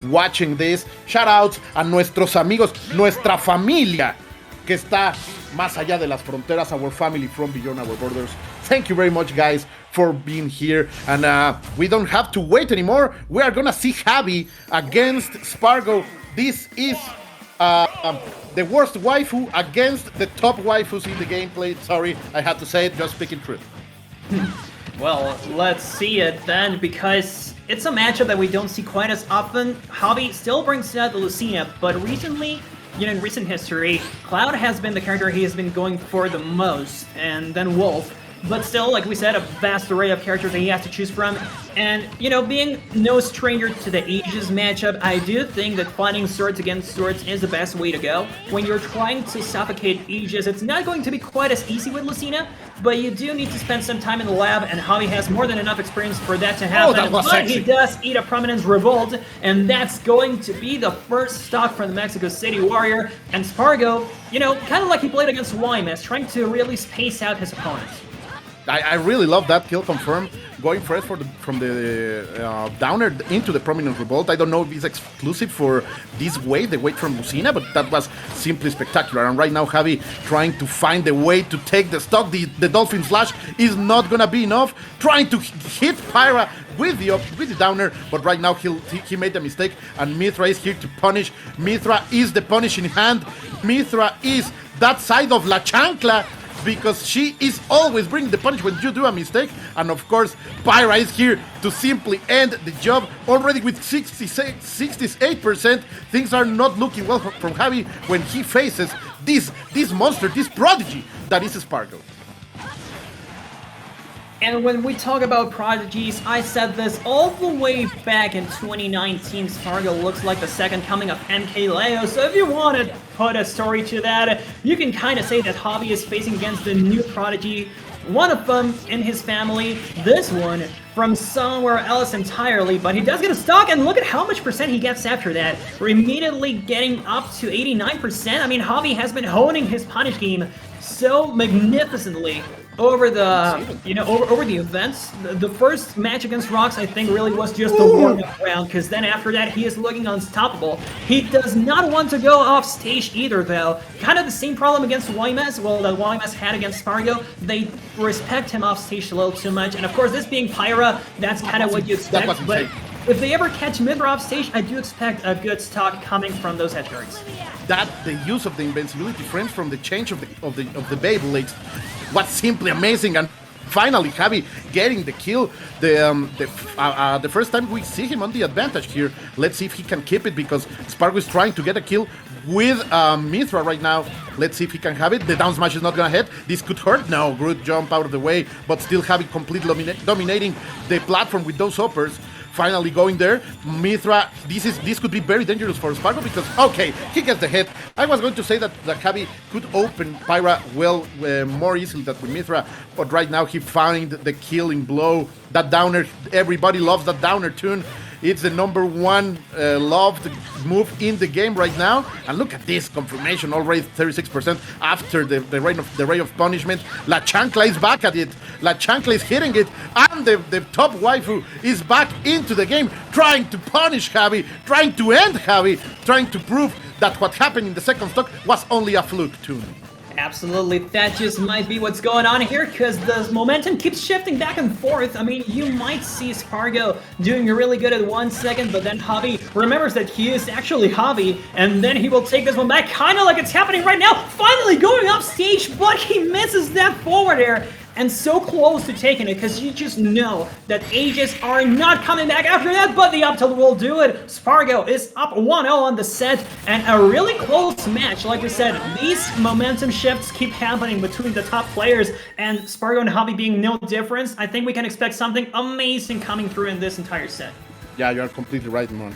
watching this. Shout outs a nuestros amigos, nuestra familia que está más allá de las fronteras, our family from beyond our borders. Thank you very much, guys, for being here. And we don't have to wait anymore. We are gonna see Javi against Spargo. This is the worst waifu against the top waifus in the gameplay. Sorry, I had to say it, just speaking truth. Well, let's see it then, because it's a matchup that we don't see quite as often. Javi still brings out the Lucina, but recently, in recent history, Cloud has been the character he has been going for the most, and then Wolf. But still, like we said, a vast array of characters that he has to choose from. And, being no stranger to the Aegis matchup, I do think that fighting swords against swords is the best way to go. When you're trying to suffocate Aegis, it's not going to be quite as easy with Lucina, but you do need to spend some time in the lab, and Javi has more than enough experience for that to happen. That was but sexy. He does eat a Prominence Revolt, and that's going to be the first stock from the Mexico City Warrior. And Spargo, kind of like he played against YMS, trying to really space out his opponent. I really love that kill confirm, going first from the downer into the Prominent Revolt. I don't know if it's exclusive for this wave, the wave from Lucina, but that was simply spectacular. And right now, Javi trying to find a way to take the stock. The Dolphin Slash is not gonna be enough. Trying to hit Pyra with the downer, but right now he made a mistake, and Mythra is here to punish. Mythra is the punishing hand. Mythra is that side of La Chancla, because she is always bringing the punish when you do a mistake. And of course, Pyra is here to simply end the job. Already with 68%, things are not looking well from Javi when he faces this monster, this prodigy that is Spargo. And when we talk about prodigies, I said this all the way back in 2019, Spargo looks like the second coming of MK Leo, so if you want to put a story to that, you can kind of say that Javi is facing against the new prodigy, one of them in his family, this one from somewhere else entirely, but he does get a stock, and look at how much percent he gets after that. We're immediately getting up to 89%. I mean, Javi has been honing his punish game so magnificently over the over the events. The first match against Rox, I think, really was just a warm-up round, because then after that he is looking unstoppable. He does not want to go off stage either, though. Kind of the same problem against YMS, well, that YMS had against Spargo. They respect him off stage a little too much, and of course, this being Pyra, that's kind of what you expect. But if they ever catch Mythra off stage, I do expect a good stock coming from those edge guards. That the use of the invincibility frames from the change of the Beyblades was simply amazing. And finally, Javi getting the kill. The first time we see him on the advantage here. Let's see if he can keep it, because Spargo is trying to get a kill with Mythra right now. Let's see if he can have it. The down smash is not gonna hit. This could hurt. No, good jump out of the way, but still Javi completely dominating the platform with those hoppers. Finally going there. Mythra, this could be very dangerous for Spargo, because, okay, he gets the hit. I was going to say that Javi could open Pyra more easily than with Mythra, but right now he found the killing blow. That downer, everybody loves that downer tune. It's the number one loved move in the game right now. And look at this confirmation, already 36% after the ray of punishment. La Chancla is back at it. La Chancla is hitting it, and the top waifu is back into the game, trying to punish Javi, trying to end Javi, trying to prove that what happened in the second stock was only a fluke tune. Absolutely, that just might be what's going on here, because the momentum keeps shifting back and forth. I mean, you might see Spargo doing really good at 1 second, but then Javi remembers that he is actually Javi, and then he will take this one back, kind of like it's happening right now, finally going up stage, but he misses that forward air, and so close to taking it, because you just know that Aegis are not coming back after that, but the up tilt will do it. Spargo is up 1-0 on the set, and a really close match. Like we said, these momentum shifts keep happening between the top players, and Spargo and Javi being no difference. I think we can expect something amazing coming through in this entire set. Yeah, you're completely right, man.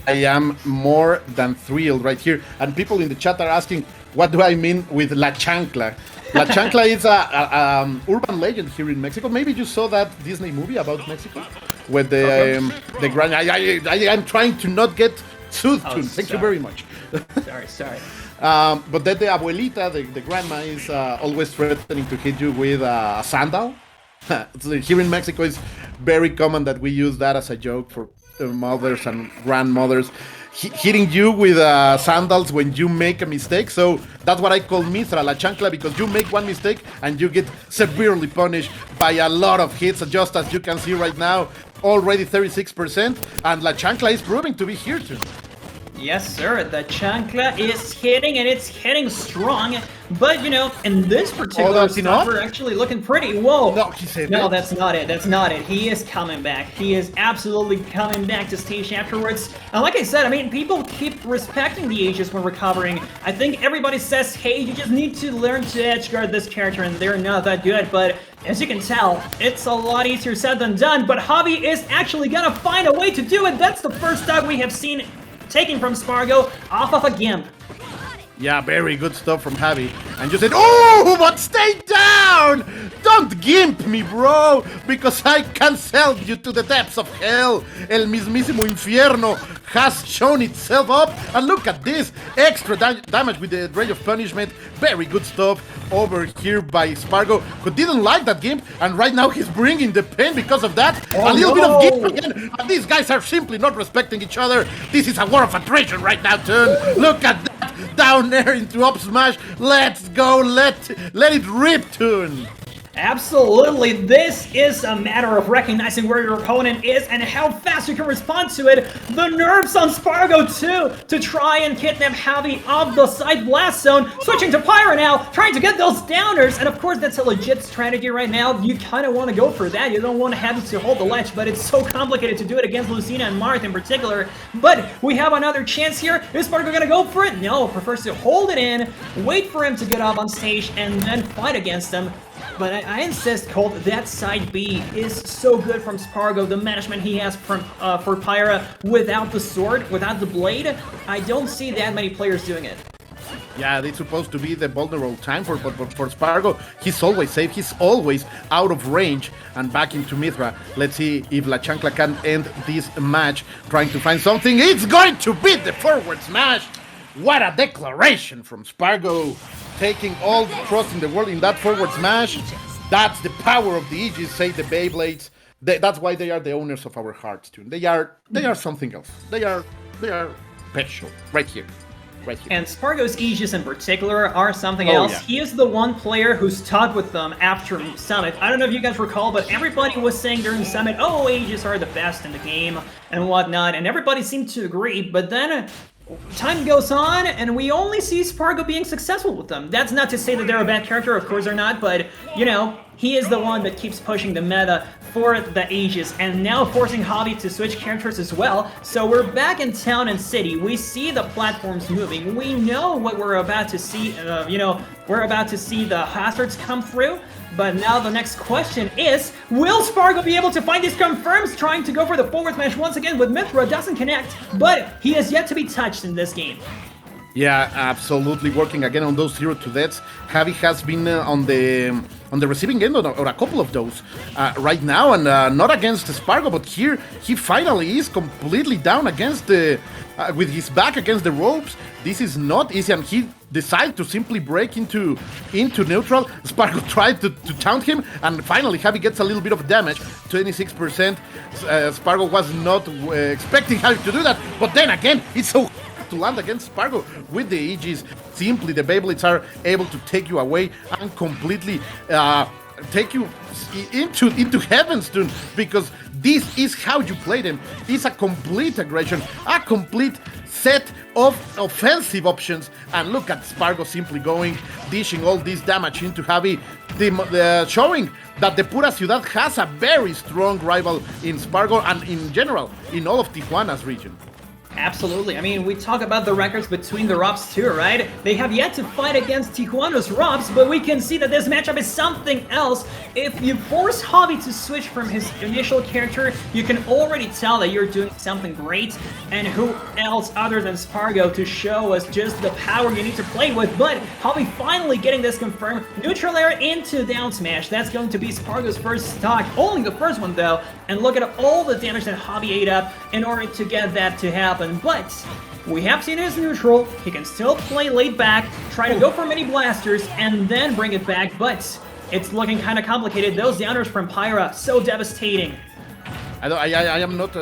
I am more than thrilled right here, and people in the chat are asking, what do I mean with La Chancla? La Chancla is a urban legend here in Mexico. Maybe you saw that Disney movie about Mexico with the grand. I am trying to not get sued. Thank you very much. Sorry. But then the abuelita, the grandma, is always threatening to hit you with a sandal. Here in Mexico, it's very common that we use that as a joke for mothers and grandmothers hitting you with sandals when you make a mistake. So that's what I call Mythra, La Chancla, because you make one mistake and you get severely punished by a lot of hits, just as you can see right now, already 36%, and La Chancla is proving to be here too. Yes, sir. The chancla is hitting, and it's hitting strong. But, you know, in this particular stuff, we're actually looking pretty. Whoa. No, he said no, that's not it. That's not it. He is coming back. He is absolutely coming back to stage afterwards. And like I said, I mean, people keep respecting the Aegis when recovering. I think everybody says, hey, you just need to learn to edge guard this character, and they're not that good. But as you can tell, it's a lot easier said than done. But Javi is actually going to find a way to do it. That's the first dog we have seen taken from Spargo off of a gimp. Yeah, very good stuff from Javi. And you said, oh, but stay down! Don't gimp me, bro, because I can sell you to the depths of hell. El mismísimo infierno has shown itself up. And look at this, extra damage with the Rage of Punishment. Very good stuff over here by Spargo, who didn't like that gimp, and right now he's bringing the pain because of that. A little bit of gimp again, and these guys are simply not respecting each other. This is a war of attrition right now, Toon. Look at that, down there into up smash. Let's go, let it rip, Toon. Absolutely, this is a matter of recognizing where your opponent is and how fast you can respond to it. The nerves on Spargo too, to try and kidnap Javi off the side blast zone. Switching to Pyra now, trying to get those downers, and of course that's a legit strategy right now. You kind of want to go for that. You don't want to have to hold the ledge, but it's so complicated to do it against Lucina and Marth in particular. But we have another chance here. Is Spargo gonna go for it? No, prefers to hold it in, wait for him to get up on stage, and then fight against him. But I insist, Colt, that side B is so good from Spargo. The management he has from for Pyra without the sword, without the blade, I don't see that many players doing it. Yeah, it's supposed to be the vulnerable time for Spargo. He's always safe. He's always out of range. And back into Mythra. Let's see if La Chancla can end this match trying to find something. It's going to be the forward smash. What a declaration from Spargo. Taking all the trust in the world in that forward smash. That's the power of the Aegis, say the Beyblades. That's why they are the owners of our hearts, too. They are something else. They are special. Right here. Right here. And Spargo's Aegis in particular are something else. Yeah. He is the one player who stuck with them after Summit. I don't know if you guys recall, but everybody was saying during Summit, oh, Aegis are the best in the game and whatnot, and everybody seemed to agree, but then time goes on, and we only see Spargo being successful with them. That's not to say that they're a bad character, of course they're not, but, you know, he is the one that keeps pushing the meta for the Aegis, and now forcing Javi to switch characters as well. So we're back in town and city. We see the platforms moving. We know what we're about to see, we're about to see the hazards come through. But now the next question is, will Spargo be able to find these confirms? Trying to go for the forward smash once again with Mythra, doesn't connect, but he is yet to be touched in this game. Yeah, absolutely. Working again on those 0-2 deaths. Javi has been on the receiving end or a couple of those right now, and not against Spargo, but here he finally is completely down against the with his back against the ropes. This is not easy, and he decided to simply break into neutral. Spargo tried to taunt him, and finally Javi gets a little bit of damage, 26%. Spargo was not expecting Javi to do that, but then again, it's so to land against Spargo with the Aegis. Simply the Beyblades are able to take you away and completely take you into heaven's tune, because this is how you play them. It's a complete aggression, a complete set of offensive options, and look at Spargo simply going, dishing all this damage into Javi, showing that the Pura Ciudad has a very strong rival in Spargo and in general in all of Tijuana's region. Absolutely. I mean, we talk about the records between the Robs too, right? They have yet to fight against Tijuana's Robs, but we can see that this matchup is something else. If you force Javi to switch from his initial character, you can already tell that you're doing something great. And who else other than Spargo to show us just the power you need to play with? But Javi finally getting this confirmed. Neutral air into down smash. That's going to be Spargo's first stock. Only the first one though. And look at all the damage that Javi ate up in order to get that to happen. But we have seen his neutral. He can still play laid back, try to go for mini blasters, and then bring it back, but it's looking kind of complicated. Those downers from Pyra, so devastating. I am not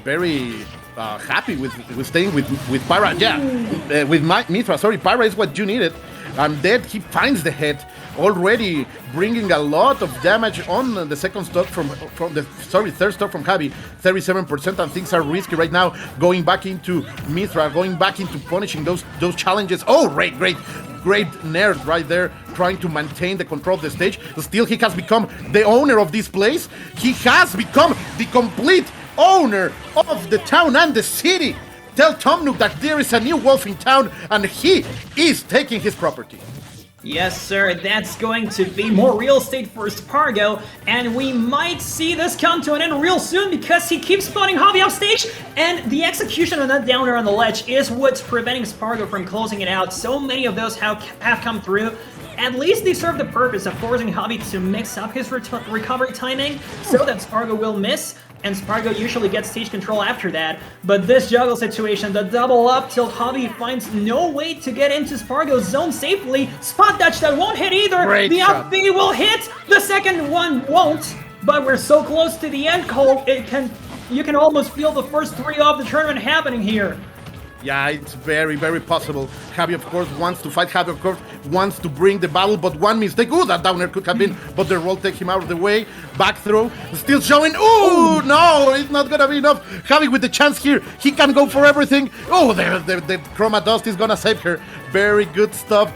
very happy with staying with Pyra. Yeah, with Mythra. Sorry, Pyra is what you needed. And then he finds the head, already bringing a lot of damage on the second stock from the third stock from Javi, 37%, and things are risky right now. Going back into Mythra, going back into punishing those challenges. Oh, great nerd right there, trying to maintain the control of the stage. Still, he has become the owner of this place. He has become the complete owner of the town and the city. Tell Tom Nook that there is a new wolf in town and he is taking his property. Yes, sir, that's going to be more real estate for Spargo, and we might see this come to an end real soon because he keeps spawning Javi off stage, and the execution on that downer on the ledge is what's preventing Spargo from closing it out. So many of those have come through. At least they serve the purpose of forcing Javi to mix up his recovery timing so that Spargo will miss, and Spargo usually gets stage control after that. But this juggle situation, the double up till Javi finds no way to get into Spargo's zone safely. Spot dodge that won't hit either. Great the shot. up B will hit. The second one won't. But we're so close to the end, Cole. You can almost feel the first three of the tournament happening here. Yeah, it's very, very possible. Javi, of course, wants to fight. Javi, of course, wants to bring the battle, but one mistake. Ooh, that downer could have been, but the roll take him out of the way. Back throw, still showing. Ooh, no, it's not gonna be enough. Javi with the chance here. He can go for everything. Oh, the Chroma Dust is gonna save her. Very good stuff.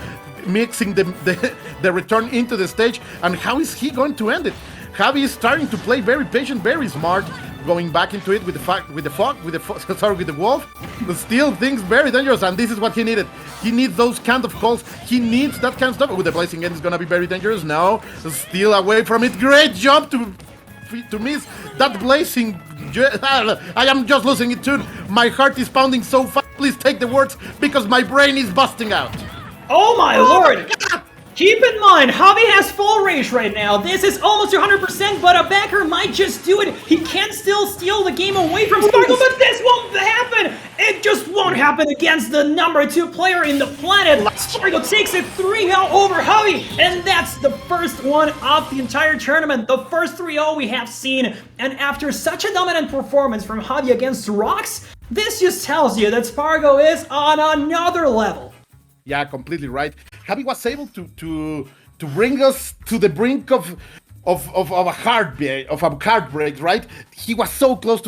Mixing the return into the stage. And how is he going to end it? Javi is starting to play very patient, very smart. Going back into it with the wolf, but still things very dangerous, and this is what he needed. He needs those kind of calls. He needs that kind of stuff. With the blazing end is gonna be very dangerous. No, still away from it. Great jump to miss that blazing. I am just losing it too. My heart is pounding so fast. Please take the words because my brain is busting out. Oh my lord! Keep in mind, Javi has full rage right now. This is almost 100%, but a backer might just do it. He can still steal the game away from Spargo, but this won't happen. It just won't happen against the number 2 player in the planet. Spargo takes it 3-0 over Javi, and that's the first one of the entire tournament. The first 3-0 we have seen, and after such a dominant performance from Javi against Rocks, this just tells you that Spargo is on another level. Yeah, completely right. Javi was able to bring us to the brink of a heartbreak, right? He was so close to